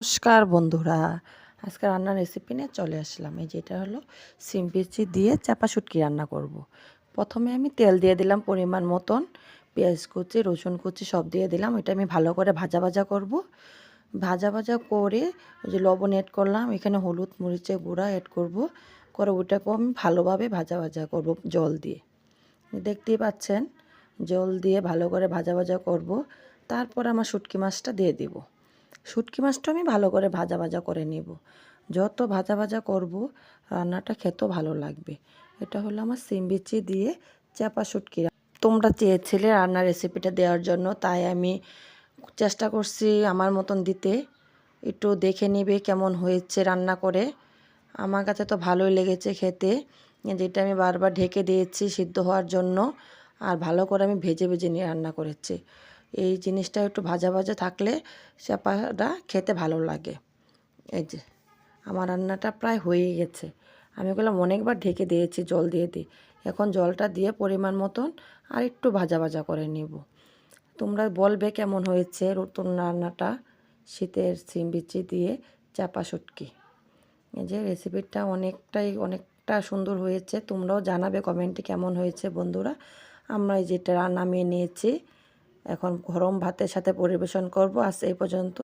নমস্কার বন্ধুরা, আজকে রান্নার রেসিপি নিয়ে চলে আসলাম। এই যে এটা হলো সিম বিচি দিয়ে চাপা শুটকি রান্না করব। প্রথমে আমি তেল দিয়ে দিলাম পরিমাণ মতন, পেঁয়াজ কুচি রসুন কুচি সব দিয়ে দিলাম। এটা আমি ভালো করে ভাজা ভাজা করব। ভাজা ভাজা করে ওই যে লবণ অ্যাড করলাম, এখানে হলুদ মরিচের গুঁড়া অ্যাড করব, করে ওইটাকেও আমি ভালোভাবে ভাজা ভাজা করব জল দিয়ে। দেখতেই পাচ্ছেন, জল দিয়ে ভালো করে ভাজা ভাজা করব। তারপর আমার শুটকি মাছটা দিয়ে দিব। শুটকি মাছটা আমি ভালো করে ভাজা ভাজা করে নেব। যত ভাজা ভাজা করব রান্নাটা খেতেও ভালো লাগবে। এটা হলো আমার সিম বিচি দিয়ে চাপা শুটকি। তোমরা চেয়েছিলে রান্নার রেসিপিটা দেওয়ার জন্য, তাই আমি চেষ্টা করছি আমার মতন দিতে। একটু দেখে নেবে কেমন হয়েছে রান্না করে। আমার কাছে তো ভালোই লেগেছে খেতে। যেটা আমি বারবার ঢেকে দিয়েছি সিদ্ধ হওয়ার জন্য, আর ভালো করে আমি ভেজে ভেজে নিয়ে রান্না করেছি। এই জিনিসটা একটু ভাজা ভাজা থাকলে চাপাটা খেতে ভালো লাগে। এই যে আমার রান্নাটা প্রায় হয়েই গেছে। আমি বললাম অনেকবার ঢেকে দিয়েছি জল দিয়ে দিই। এখন জলটা দিয়ে পরিমাণ মতন আর একটু ভাজা ভাজা করে নেব। তোমরা বলবে কেমন হয়েছে নতুন রান্নাটা, শীতের সিম বিচি দিয়ে চাপা শুটকি। এই যে রেসিপিটা অনেকটা সুন্দর হয়েছে। তোমরাও জানাবে কমেন্টে কেমন হয়েছে বন্ধুরা। আমরা এই যেটা নামিয়ে নিয়েছি, এখন গরম ভাতের সাথে পরিবেশন করব। আজ এই পর্যন্ত।